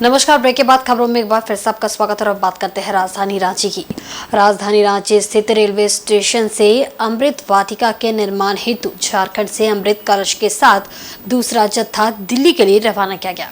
नमस्कार। ब्रेक के बाद खबरों में एक बार फिर से आपका स्वागत है और बात करते हैं राजधानी रांची की। राजधानी रांची स्थित रेलवे स्टेशन से अमृत वाटिका के निर्माण हेतु झारखंड से अमृत कलश के साथ दूसरा जत्था दिल्ली के लिए रवाना किया गया।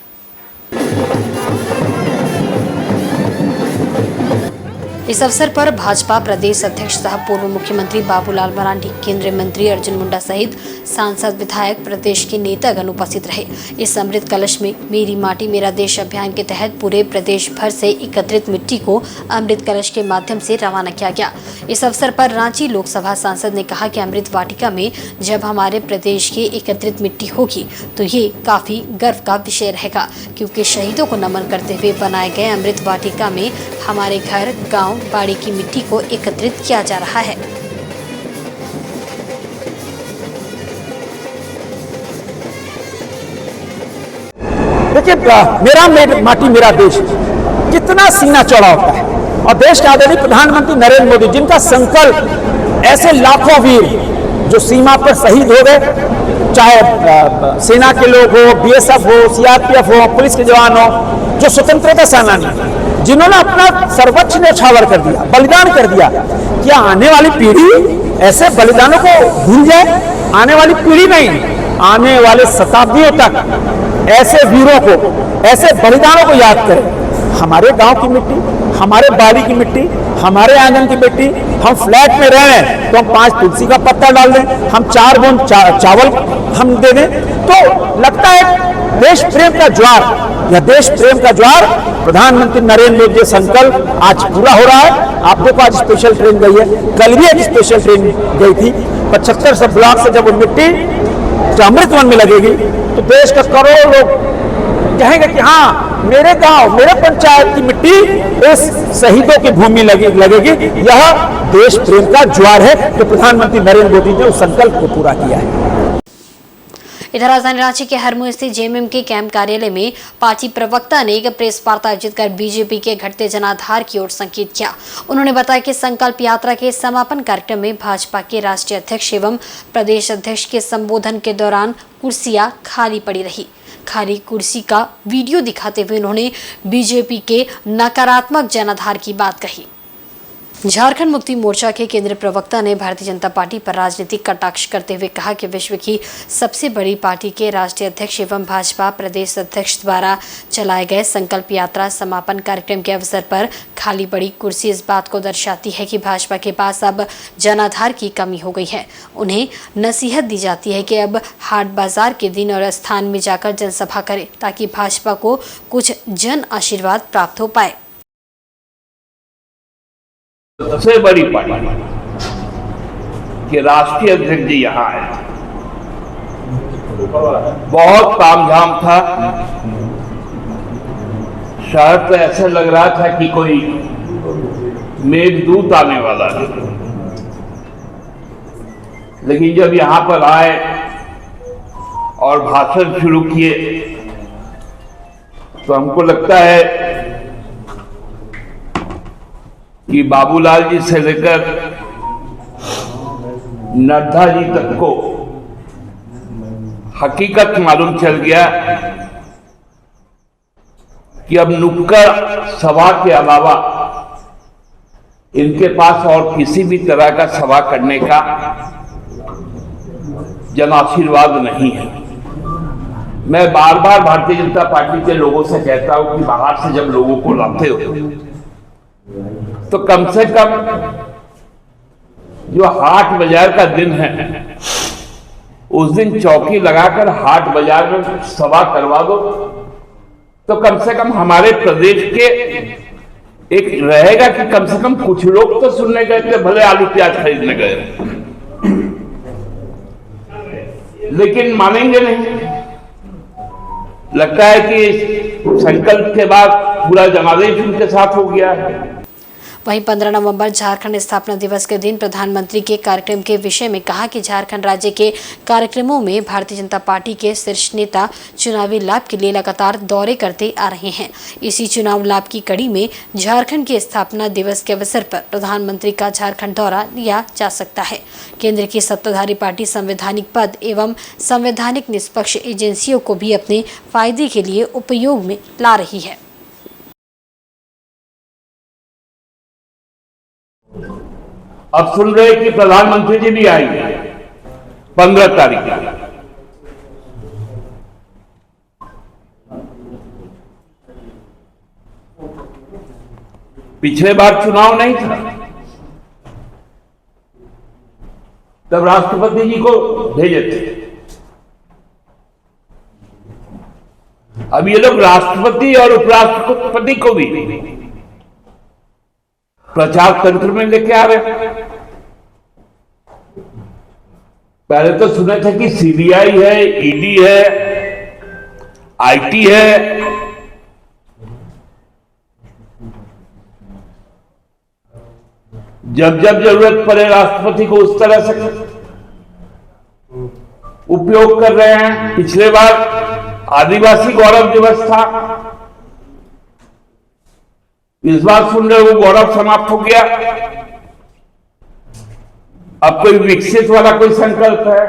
इस अवसर पर भाजपा प्रदेश अध्यक्ष सह पूर्व मुख्यमंत्री बाबूलाल मरांडी, केंद्रीय मंत्री अर्जुन मुंडा सहित सांसद, विधायक, प्रदेश के नेतागण उपस्थित रहे। इस अमृत कलश में मेरी माटी मेरा देश अभियान के तहत पूरे प्रदेश भर से एकत्रित मिट्टी को अमृत कलश के माध्यम से रवाना किया गया। इस अवसर पर रांची लोकसभा सांसद ने कहा कि अमृत वाटिका में जब हमारे प्रदेश की एकत्रित मिट्टी होगी तो ये काफी गर्व का विषय रहेगा, क्योंकि शहीदों को नमन करते हुए बनाए गए अमृत वाटिका में हमारे घर, गाँव, बाड़ी की मिट्टी को एकत्रित किया जा रहा है। देखिए, मेरा माटी मेरा देश कितना सीना चौड़ा होता है। और देश के आदरणीय प्रधानमंत्री नरेंद्र मोदी, जिनका संकल्प, ऐसे लाखों वीर जो सीमा पर शहीद हो गए, चाहे सेना के लोग हो, बीएसएफ हो, सीआरपीएफ हो, पुलिस के जवान हो, जो स्वतंत्रता सेनानी, जिन्होंने अपना सर्वोच्च न्यौछावर कर दिया, बलिदान कर दिया। क्या आने वाली पीढ़ी ऐसे बलिदानों को भूल जाए? आने वाली पीढ़ी नहीं, आने वाले शताब्दियों तक ऐसे वीरों को, ऐसे बलिदानों को याद करें। हमारे गांव की मिट्टी, हमारे बाड़ी की मिट्टी, हमारे आंगन की मिट्टी। हम फ्लैट में रह रहे हैं तो हम 5 तुलसी का पत्ता डाल दें, हम 4 बूंद चावल हम दे दें, तो लगता है देश प्रेम का ज्वार, यह देश प्रेम का ज्वार प्रधानमंत्री नरेंद्र मोदी संकल्प आज पूरा हो रहा है। आप देखो, आज स्पेशल ट्रेन गई है, कल भी एक स्पेशल ट्रेन गई थी। 75 ब्लॉक से जब वो मिट्टी अमृत वन में लगेगी तो देश का करोड़ों लोग कहेंगे कि हाँ, मेरे गांव, मेरे पंचायत की मिट्टी इस शहीदों की भूमि लगेगी। यह देश प्रेम का ज्वार है जो प्रधानमंत्री नरेंद्र मोदी ने उस संकल्प को पूरा किया है। इधर राजधानी रांची के हरमू स्थित जेएमएम के कैंप कार्यालय में पार्टी प्रवक्ता ने एक प्रेस वार्ता आयोजित कर बीजेपी के घटते जनाधार की ओर संकेत किया। उन्होंने बताया कि संकल्प यात्रा के समापन कार्यक्रम में भाजपा के राष्ट्रीय अध्यक्ष एवं प्रदेश अध्यक्ष के संबोधन के दौरान कुर्सियां खाली पड़ी रही। खाली कुर्सी का वीडियो दिखाते हुए उन्होंने बीजेपी के नकारात्मक जनाधार की बात कही। झारखंड मुक्ति मोर्चा के केंद्रीय प्रवक्ता ने भारतीय जनता पार्टी पर राजनीतिक कटाक्ष करते हुए कहा कि विश्व की सबसे बड़ी पार्टी के राष्ट्रीय अध्यक्ष एवं भाजपा प्रदेश अध्यक्ष द्वारा चलाए गए संकल्प यात्रा समापन कार्यक्रम के अवसर पर खाली पड़ी कुर्सी इस बात को दर्शाती है कि भाजपा के पास अब जनाधार की कमी हो गई है। उन्हें नसीहत दी जाती है कि अब हाट बाजार के दिन और स्थान में जाकर जनसभा करें ताकि भाजपा को कुछ जन आशीर्वाद प्राप्त हो पाए। सबसे बड़ी पार्टी के राष्ट्रीय अध्यक्ष जी यहाँ आए, बहुत तामझाम था। शहर तो ऐसा लग रहा था कि कोई मेघदूत आने वाला है, लेकिन जब यहाँ पर आए और भाषण शुरू किए तो हमको लगता है कि बाबूलाल जी से लेकर नड्डा जी तक को हकीकत मालूम चल गया कि अब नुक्कड़ सभा के अलावा इनके पास और किसी भी तरह का सभा करने का जन आशीर्वाद नहीं है। मैं बार बार भारतीय जनता पार्टी के लोगों से कहता हूं कि बाहर से जब लोगों को लाते हो तो कम से कम जो हाट बाजार का दिन है उस दिन चौकी लगाकर हाट बाजार में सभा करवा दो, तो कम से कम हमारे प्रदेश के एक रहेगा कि कम से कम कुछ लोग तो सुनने गए थे, भले आलू प्याज खरीदने गए, लेकिन मानेंगे नहीं। लगता है कि संकल्प के बाद पूरा जनादेश उनके साथ हो गया है। वहीं 15 नवंबर झारखंड स्थापना दिवस के दिन प्रधानमंत्री के कार्यक्रम के विषय में कहा कि झारखंड राज्य के कार्यक्रमों में भारतीय जनता पार्टी के शीर्ष नेता चुनावी लाभ के लिए लगातार दौरे करते आ रहे हैं। इसी चुनाव लाभ की कड़ी में झारखंड के स्थापना दिवस के अवसर पर प्रधानमंत्री का झारखंड दौरा लिया जा सकता है। केंद्र की सत्ताधारी पार्टी संवैधानिक पद एवं संवैधानिक निष्पक्ष एजेंसियों को भी अपने फायदे के लिए उपयोग में ला रही है। अब सुन रहे कि प्रधानमंत्री जी भी आएंगे 15 तारीख को। पिछले बार चुनाव नहीं था, तब राष्ट्रपति जी को भेजे थे। अब ये लोग राष्ट्रपति और उपराष्ट्रपति को भी प्रचार तंत्र में लेके आ रहे हैं। पहले तो सुने थे कि सीबीआई है, ईडी है, आईटी है, जब जब जरूरत पड़े राष्ट्रपति को उस तरह से उपयोग कर रहे हैं। पिछले बार आदिवासी गौरव दिवस था, इस बार सुन रहे वो गौरव समाप्त हो गया। अब कोई विकसित वाला कोई संकल्प है,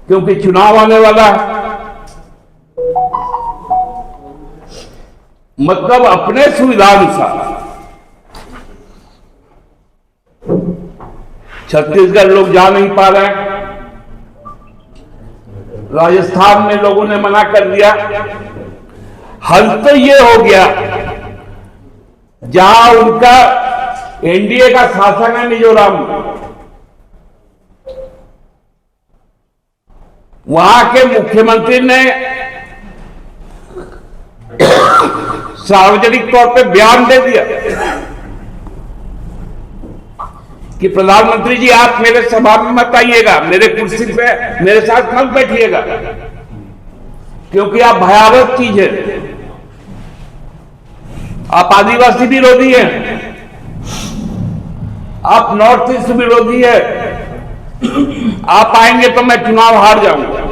क्योंकि चुनाव आने वाला है। मतलब अपने सुविधानुसार छत्तीसगढ़ लोग जा नहीं पा रहे हैं, राजस्थान में लोगों ने मना कर दिया। हल तो ये हो गया, जहां उनका एनडीए का शासन है मिजोरम, वहां के मुख्यमंत्री ने सार्वजनिक तौर पे बयान दे दिया कि प्रधानमंत्री जी आप मेरे सभा में मत आइएगा, मेरे कुर्सी पे मेरे साथ मत बैठिएगा, क्योंकि आप भयावह चीज है, आप आदिवासी विरोधी हैं, आप नॉर्थ ईस्ट विरोधी है, आप आएंगे तो मैं चुनाव हार जाऊंगा।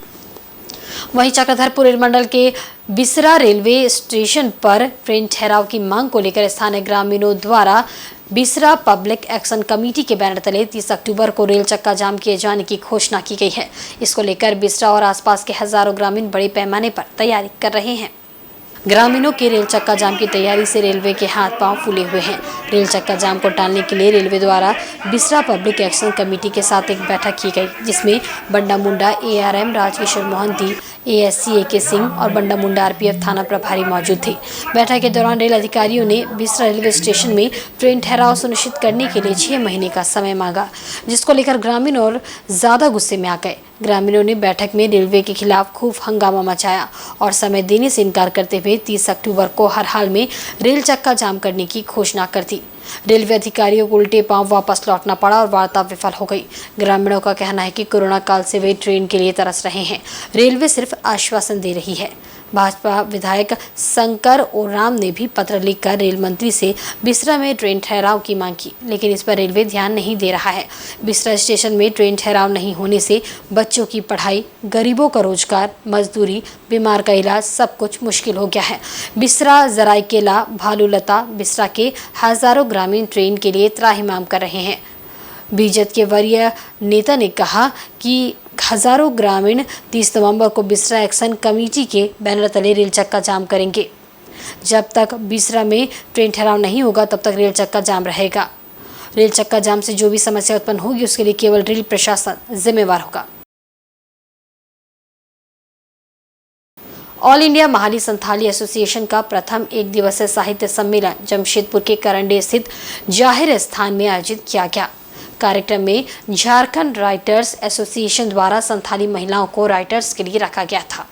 वहीं चक्रधरपुर रेल मंडल के बिसरा रेलवे स्टेशन पर ट्रेन ठहराव की मांग को लेकर स्थानीय ग्रामीणों द्वारा बिसरा पब्लिक एक्शन कमेटी के बैनर तले 30 अक्टूबर को रेल चक्का जाम किए जाने की घोषणा की गई है। इसको लेकर बिसरा और आसपास के हजारों ग्रामीण बड़े पैमाने पर तैयारी कर रहे हैं। ग्रामीणों के रेल चक्का जाम की तैयारी से रेलवे के हाथ पांव फूले हुए हैं। रेल चक्का जाम को टालने के लिए रेलवे द्वारा बिसरा पब्लिक एक्शन कमेटी के साथ एक बैठक की गई, जिसमें Banda Munda ARM Rajkishore Mohanty, ASC AK. Singh और बंडा मुंडा आरपीएफ थाना प्रभारी मौजूद थे। बैठक के दौरान रेल अधिकारियों ने बिसरा रेलवे स्टेशन में ट्रेन ठहराव सुनिश्चित करने के लिए 6 महीने का समय मांगा, जिसको लेकर ग्रामीण और ज्यादा गुस्से में आ गए। ग्रामीणों ने बैठक में रेलवे के खिलाफ खूब हंगामा मचाया और समय देने से इनकार करते हुए 30 अक्टूबर को हर हाल में रेल चक्का जाम करने की घोषणा कर दी। रेलवे अधिकारियों को उल्टे पांव वापस लौटना पड़ा और वार्ता विफल हो गई। ग्रामीणों का कहना है कि कोरोना काल से वे ट्रेन के लिए तरस रहे हैं, रेलवे सिर्फ आश्वासन दे रही है। भाजपा विधायक शंकर ओराम ने भी पत्र लिखकर रेल मंत्री से बिसरा में ट्रेन ठहराव की मांग की, लेकिन इस पर रेलवे ध्यान नहीं दे रहा है। बिसरा स्टेशन में ट्रेन ठहराव नहीं होने से बच्चों की पढ़ाई, गरीबों का रोजगार, मजदूरी, बीमार का इलाज सब कुछ मुश्किल हो गया है। बिसरा, जराईकेला, भालूलता, बिसरा के हजारों ग्रामीण ट्रेन के लिए त्राहिमाम कर रहे हैं। बीजेपी के वरीय नेता ने कहा कि हजारों ग्रामीण 30 नवंबर को बिसरा एक्शन कमेटी के बैनर तले रेल चक्का जाम करेंगे। जब तक बिसरा में ट्रेन ठहराव नहीं होगा तब तक रेल चक्का जाम रहेगा। रेल चक्का जाम से जो भी समस्या उत्पन्न होगी उसके लिए केवल रेल प्रशासन जिम्मेवार होगा। All India Mahali Santhali association का प्रथम एक दिवसीय साहित्य सम्मेलन जमशेदपुर के करंडे स्थित जाहिर स्थान में आयोजित किया गया। कार्यक्रम में झारखंड राइटर्स एसोसिएशन द्वारा संथाली महिलाओं को राइटर्स के लिए रखा गया था।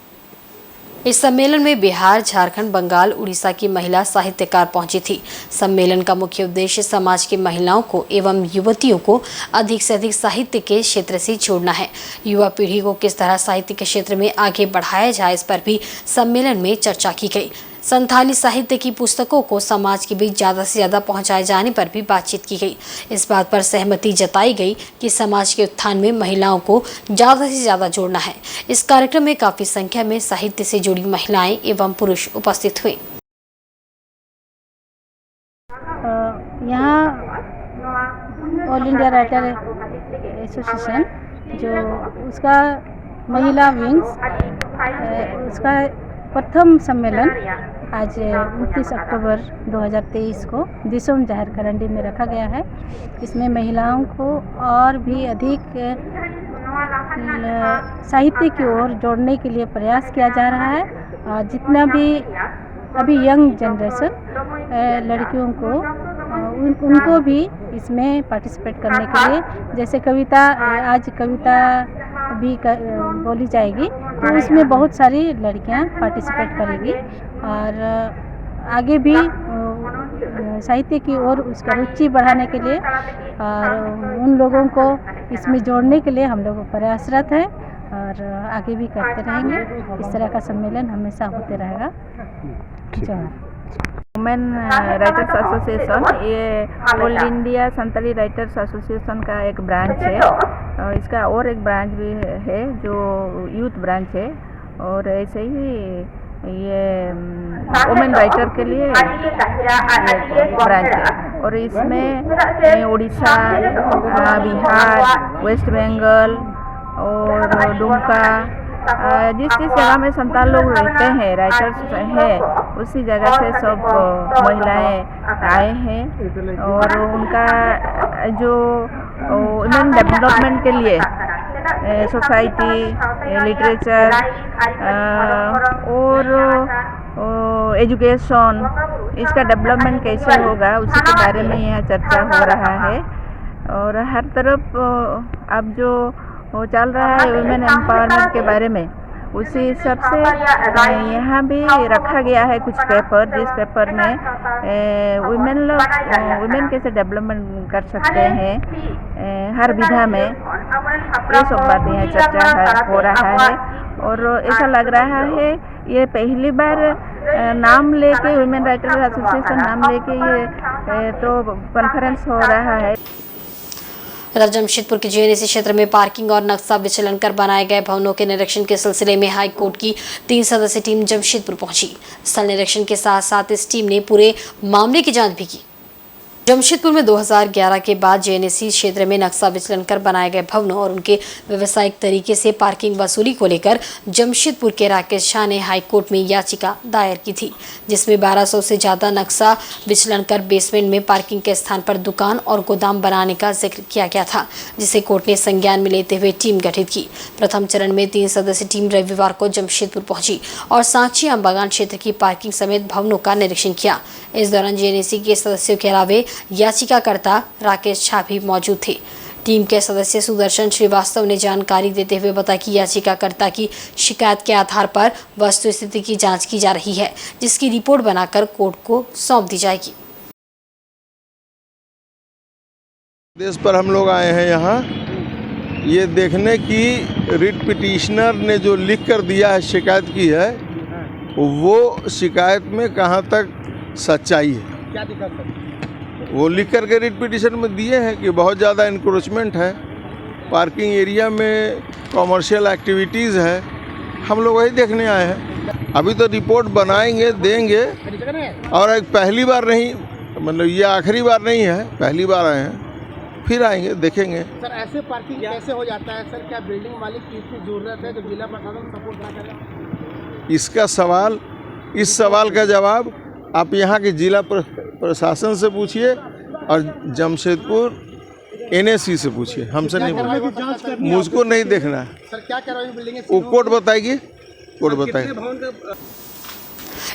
इस सम्मेलन में बिहार, झारखंड, बंगाल, उड़ीसा की महिला साहित्यकार पहुंची थी। सम्मेलन का मुख्य उद्देश्य समाज की महिलाओं को एवं युवतियों को अधिक से अधिक साहित्य के क्षेत्र से जोड़ना है। युवा पीढ़ी को किस तरह साहित्य के क्षेत्र में आगे बढ़ाया जाए, इस पर भी सम्मेलन में चर्चा की गई। संथाली साहित्य की पुस्तकों को समाज के बीच ज़्यादा से ज़्यादा पहुंचाए जाने पर भी बातचीत की गई। इस बात पर सहमति जताई गई कि समाज के उत्थान में महिलाओं को ज़्यादा से ज़्यादा जोड़ना है। इस कार्यक्रम में काफ़ी संख्या में साहित्य से जुड़ी महिलाएं एवं पुरुष उपस्थित हुए। यहाँ ऑल इंडिया राइटर एसोसिएशन जो उसका महिला विंग्स उसका प्रथम सम्मेलन आज 29 अक्टूबर 2023 को दिसोम जाहिर करंडी में रखा गया है। इसमें महिलाओं को और भी अधिक साहित्य की ओर जोड़ने के लिए प्रयास किया जा रहा है। और जितना भी अभी यंग जनरेशन लड़कियों को उनको भी इसमें पार्टिसिपेट करने के लिए, जैसे कविता, आज कविता भी बोली जाएगी तो उसमें बहुत सारी लड़कियां पार्टिसिपेट करेगी। और आगे भी साहित्य की ओर उसका रुचि बढ़ाने के लिए और उन लोगों को इसमें जोड़ने के लिए हम लोग प्रयासरत हैं और आगे भी करते रहेंगे। इस तरह का सम्मेलन हमेशा होते रहेगा। वुमेन राइटर्स एसोसिएशन ये all India Santali writers association का एक ब्रांच है। इसका और एक ब्रांच भी है जो यूथ ब्रांच है, और ऐसे ही ये वुमेन राइटर के लिए ब्रांच है। और इसमें उड़ीसा, बिहार, वेस्ट बंगाल और दुमका, जिस जगह में संताल लोग रहते हैं, राइटर्स हैं, उसी जगह से सब महिलाएं आए हैं। और उनका जो वुमेन डेवलपमेंट के लिए सोसाइटी, लिटरेचर और एजुकेशन, इसका डेवलपमेंट कैसे होगा उसी के बारे में यहाँ चर्चा हो रहा है। और हर तरफ अब जो चल रहा है वुमेन एम्पावरमेंट के बारे में, उसी हिसाब से यहाँ भी रखा गया है कुछ पेपर, जिस पेपर में वुमेन कैसे डेवलपमेंट कर सकते हैं हर विधा में, ये सब बातें यहाँ चर्चा हो रहा है। और ऐसा लग रहा है ये पहली बार नाम लेके वुमेन राइटर एसोसिएशन नाम लेके ये तो कॉन्फ्रेंस हो रहा है। इधर जमशेदपुर के जेएनएसी क्षेत्र में पार्किंग और नक्शा विचलन कर बनाए गए भवनों के निरीक्षण के सिलसिले में हाई कोर्ट की 3 सदस्यीय टीम जमशेदपुर पहुंची। स्थल निरीक्षण के साथ साथ इस टीम ने पूरे मामले की जांच भी की। जमशेदपुर में 2011 के बाद जेएनएसी क्षेत्र में नक्शा विचलन कर बनाए गए भवनों और उनके व्यवसायिक तरीके से पार्किंग वसूली को लेकर जमशेदपुर के राकेश झा ने हाईकोर्ट में याचिका दायर की थी, जिसमें 1200 से ज्यादा नक्शा विचलन कर बेसमेंट में पार्किंग के स्थान पर दुकान और गोदाम बनाने का जिक्र किया गया था, जिसे कोर्ट ने संज्ञान में लेते हुए टीम गठित की। प्रथम चरण में 3 सदस्यीय टीम रविवार को जमशेदपुर पहुंची और सांची आम बागान क्षेत्र की पार्किंग समेत भवनों का निरीक्षण किया। इस दौरान जेएनएसी के सदस्यों के अलावा याचिकाकर्ता राकेश झा भी मौजूद थे। टीम के सदस्य सुदर्शन श्रीवास्तव ने जानकारी देते हुए बताया कि याचिकाकर्ता की शिकायत के आधार पर वस्तुस्थिति की जांच की जा रही है, जिसकी रिपोर्ट बनाकर कोर्ट को सौंप दी जाएगी। देश पर हम लोग आए हैं यहाँ ये देखने की रिट पिटिशनर ने जो लिख कर दिया है, शिकायत की है, वो शिकायत में कहाँ तक सच्चाई है। क्या दिक्कत है? वो लिख करके रिट पिटिशन में दिए हैं कि बहुत ज़्यादा इंक्रोचमेंट है, पार्किंग एरिया में कॉमर्शियल एक्टिविटीज़ है। हम लोग वही देखने आए हैं। अभी तो रिपोर्ट बनाएंगे, देंगे। और एक पहली बार नहीं, मतलब ये आखिरी बार नहीं है, पहली बार आए हैं, फिर आएंगे, देखेंगे। सर ऐसे पार्किंग कैसे हो जाता है सर? क्या बिल्डिंग मालिक की इतनी ज़रूरत है जो जिला प्रशासन सपोर्ट ना करे? इसका सवाल, इस सवाल का जवाब आप यहाँ के जिला प्रशासन से पूछिए और जमशेदपुर एनएसी से पूछिए, हमसे नहीं पूछिए, मुझको नहीं देखना है। सर क्या कह रहे हो बिल्डिंग? वो कोर्ट बताएगी, कोर्ट बताएगी।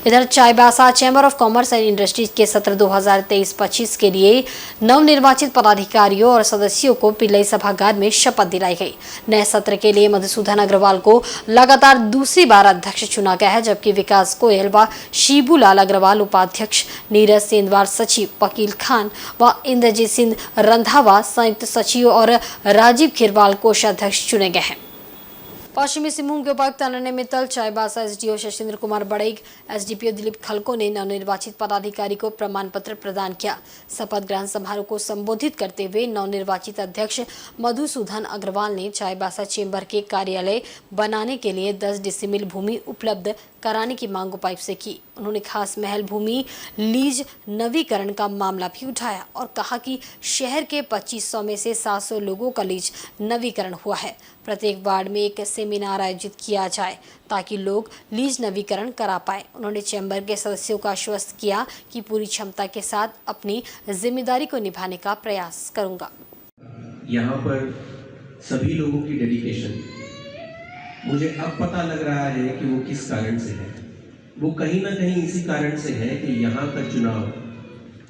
इधर Chaibasa chamber of commerce and industries के सत्र 2023-25 के लिए नवनिर्वाचित पदाधिकारियों और सदस्यों को पिल्लई सभागार में शपथ दिलाई गई। नए सत्र के लिए मधुसूदन अग्रवाल को लगातार दूसरी बार अध्यक्ष चुना गया है, जबकि विकास गोयल व शिबूलाल अग्रवाल उपाध्यक्ष, नीरज सेंधवार सचिव, वकील खान व इंद्रजीत सिंह रंधावा संयुक्त सचिव और राजीव खीरवाल कोषाध्यक्ष चुने गए हैं। पश्चिमी सिंहभूम के उपायुक्त अनन्य मित्तल, चाईबासा एसडीओ शशिन्द्र कुमार बड़ेग, एसडीपीओ दिलीप खलको ने नवनिर्वाचित पदाधिकारी को प्रमाण पत्र प्रदान किया। शपथ ग्रहण समारोह को संबोधित करते हुए नवनिर्वाचित अध्यक्ष मधुसूदन अग्रवाल ने चाईबासा चेंबर के कार्यालय बनाने के लिए 10 डिसिमिल भूमि उपलब्ध कराने की मांग उपायुक्त से की। उन्होंने खास महल भूमि लीज नवीकरण का मामला भी उठाया और कहा कि शहर के 2500 में से 700 लोगों का लीज नवीकरण हुआ है। प्रत्येक वार्ड में एक सेमिनार आयोजित किया जाए ताकि लोग लीज नवीकरण करा पाए। उन्होंने चैम्बर के सदस्यों को आश्वस्त किया कि पूरी क्षमता के साथ अपनी जिम्मेदारी को निभाने का प्रयास करूंगा। यहाँ पर सभी लोगों की डेडिकेशन मुझे अब पता लग रहा है कि वो किस कारण से है। वो कहीं ना कहीं इसी कारण से है कि यहाँ का चुनाव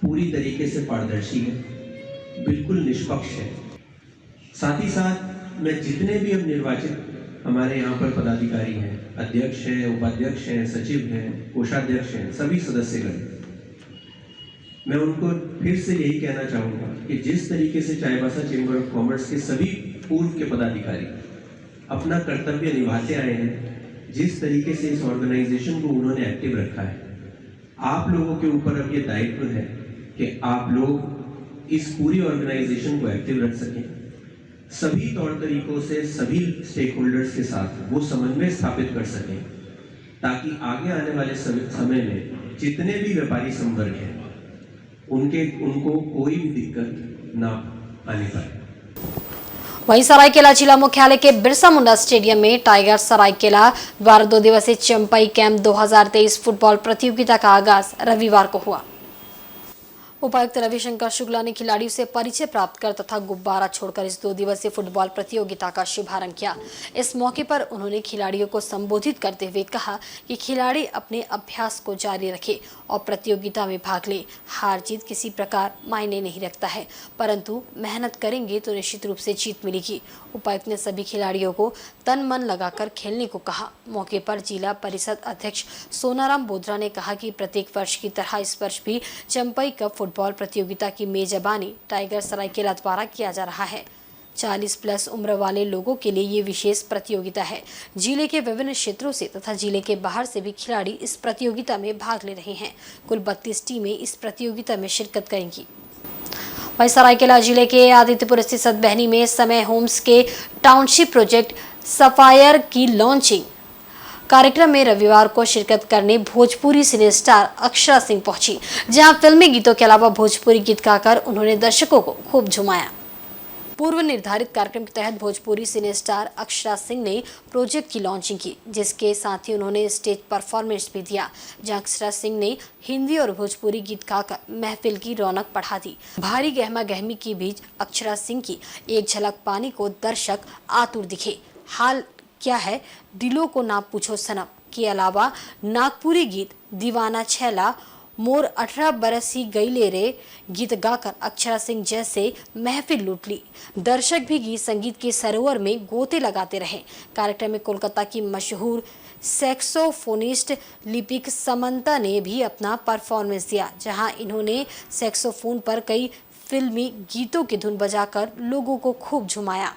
पूरी तरीके से पारदर्शी है, बिल्कुल निष्पक्ष है। साथ ही साथ मैं जितने भी अब निर्वाचित हमारे यहाँ पर पदाधिकारी हैं, अध्यक्ष हैं, उपाध्यक्ष हैं, सचिव हैं, कोषाध्यक्ष हैं, सभी सदस्यगण, मैं उनको फिर से यही कहना चाहूँगा कि जिस तरीके से चाईबासा चेंबर ऑफ कॉमर्स के सभी पूर्व के पदाधिकारी अपना कर्तव्य निभाते आए हैं, जिस तरीके से इस ऑर्गेनाइजेशन को उन्होंने एक्टिव रखा है, आप लोगों के ऊपर अब ये दायित्व है कि आप लोग इस पूरी ऑर्गेनाइजेशन को एक्टिव रख सकें। सभी तौर तरीकों से सभी स्टेक होल्डर्स के साथ वो समन्वय स्थापित कर सकें ताकि आगे आने वाले समय में जितने भी व्यापारी संवर्ग हैं उनको कोई भी दिक्कत ना आने पाए। वहीं सरायकेला जिला मुख्यालय के बिरसा मुंडा स्टेडियम में टाइगर सरायकेला द्वारा 2 दिवसीय चंपई कैंप 2023 फुटबॉल प्रतियोगिता का आगाज रविवार को हुआ। उपायुक्त रविशंकर शुक्ला ने खिलाड़ियों से परिचय प्राप्त कर तथा गुब्बारा छोड़कर इस 2 दिवसीय फुटबॉल प्रतियोगिता का शुभारंभ किया। इस मौके पर उन्होंने खिलाड़ियों को संबोधित करते हुए कहा कि खिलाड़ी अपने अभ्यास को जारी रखें और प्रतियोगिता में भाग लें। हार जीत किसी प्रकार मायने नहीं रखता है, परंतु मेहनत करेंगे तो निश्चित रूप से जीत मिलेगी। उपायुक्त ने सभी खिलाड़ियों को तन मन लगाकर खेलने को कहा। मौके पर जिला परिषद अध्यक्ष सोनाराम बोद्रा ने कहा कि प्रत्येक वर्ष की तरह इस वर्ष भी चंपई कप फुटबॉल प्रतियोगिता की मेजबानी टाइगर सरायकेला द्वारा किया जा रहा है। 40 प्लस उम्र वाले लोगों के लिए ये विशेष प्रतियोगिता है। जिले के विभिन्न क्षेत्रों से तथा जिले के बाहर से भी खिलाड़ी इस प्रतियोगिता में भाग ले रहे हैं। कुल 32 टीमें इस प्रतियोगिता में शिरकत करेंगी। वहीं सरायकेला जिले के आदित्यपुर स्थित सतबहनी में समय होम्स के टाउनशिप प्रोजेक्ट सफायर की लॉन्चिंग कार्यक्रम में रविवार को शिरकत करने भोजपुरी सिने स्टार अक्षरा सिंह पहुंची, जहां फिल्मी गीतों के अलावा भोजपुरी गीत गाकर उन्होंने दर्शकों को खूब झुमाया। पूर्व निर्धारित कार्यक्रम के तहत भोजपुरी सिने स्टार अक्षरा सिंह ने प्रोजेक्ट की लॉन्चिंग की, जिसके साथ ही उन्होंने स्टेज परफॉर्मेंस भी दिया, जहां अक्षरा सिंह ने हिंदी और भोजपुरी गीत गाकर महफिल की रौनक बढ़ा दी। भारी गहमा गहमी के बीच अक्षरा सिंह की एक झलक पाने को दर्शक आतुर दिखे। हाल क्या है दिलों को ना पूछो सनम के अलावा नागपुरी गीत दीवाना छैला मोर 18 बरस ही गई ले रे गीत गाकर अक्षरा सिंह जैसे महफिल लूट ली। दर्शक भी गीत संगीत के सरोवर में गोते लगाते रहे। कार्यक्रम में कोलकाता की मशहूर सैक्सोफोनिस्ट लिपिक समंता ने भी अपना परफॉर्मेंस दिया, जहां इन्होंने सैक्सोफोन पर कई फिल्मी गीतों की धुन बजाकर लोगों को खूब झुमाया।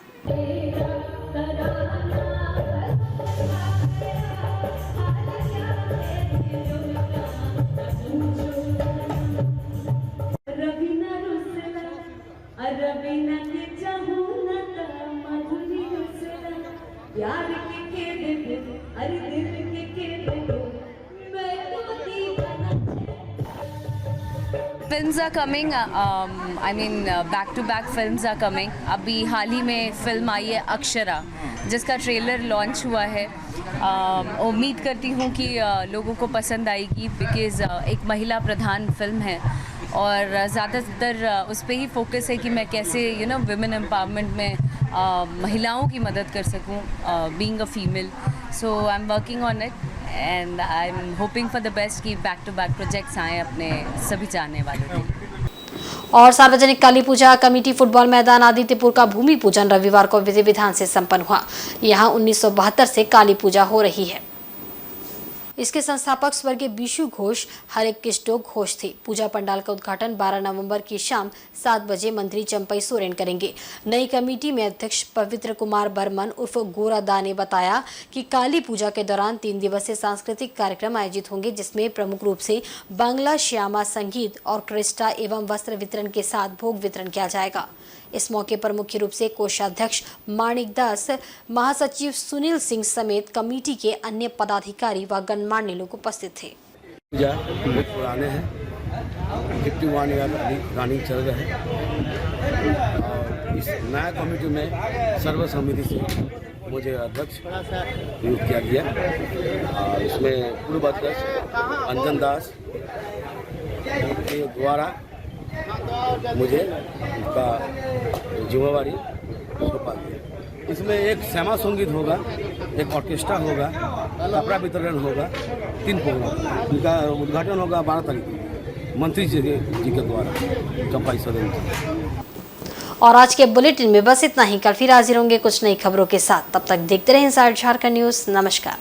Films are coming, back-to-back films are coming. अभी हाल ही में फिल्म आई है अक्षरा, जिसका ट्रेलर लॉन्च हुआ है। उम्मीद करती हूँ कि लोगों को पसंद आएगी, बिकॉज़ एक महिला प्रधान फिल्म है और ज़्यादातर उस पर ही फोकस है कि मैं कैसे विमेन एम्पावरमेंट में महिलाओं की मदद कर सकूँ, being a female. So I am working on it and I am hoping for the best कि बैक टू बैक प्रोजेक्ट्स आएँ अपने सभी चाहने वालों के। और सार्वजनिक काली पूजा कमेटी फुटबॉल मैदान आदित्यपुर का भूमि पूजन रविवार को विधि विधान से संपन्न हुआ। यहाँ 1972 से काली पूजा हो रही है। इसके संस्थापक स्वर्गीय बीशु घोष हरिकृष्ण घोष थे। पूजा पंडाल का उद्घाटन 12 नवंबर की शाम 7 बजे मंत्री चंपई सोरेन करेंगे। नई कमेटी में अध्यक्ष पवित्र कुमार बर्मन उर्फ गोरा दा ने बताया कि काली पूजा के दौरान 3 दिवसीय सांस्कृतिक कार्यक्रम आयोजित होंगे, जिसमें प्रमुख रूप से बांग्ला श्यामा संगीत और क्रिस्टा एवं वस्त्र वितरण के साथ भोग वितरण किया जाएगा। इस मौके पर मुख्य रूप से कोषाध्यक्ष माणिक दास, महासचिव सुनील सिंह समेत कमेटी के अन्य पदाधिकारी व गणमान्य लोग उपस्थित थे। पूजा बहुत पुराने हैं, 51 ईयर रनिंग चल रहे हैं और इस नया कमेटी में सर्वसम्मति से मुझे अध्यक्ष नियुक्त किया गया और इसमें पूर्व अध्यक्ष अंजन दास के द्वारा मुझे उनका जिम्मेवारी सौंपा गया। इसमें एक श्यामा संगीत होगा, एक ऑर्केस्ट्रा होगा, कपड़ा वितरण होगा, 3 प्रोग्राम। उनका उद्घाटन होगा 12 तारीख को मंत्री जी के द्वारा चंपाई सदन। और आज के बुलेटिन में बस इतना ही। कल फिर हाजिर होंगे कुछ नई खबरों के साथ। तब तक देखते रहें इनसाइड झारखंड न्यूज। नमस्कार।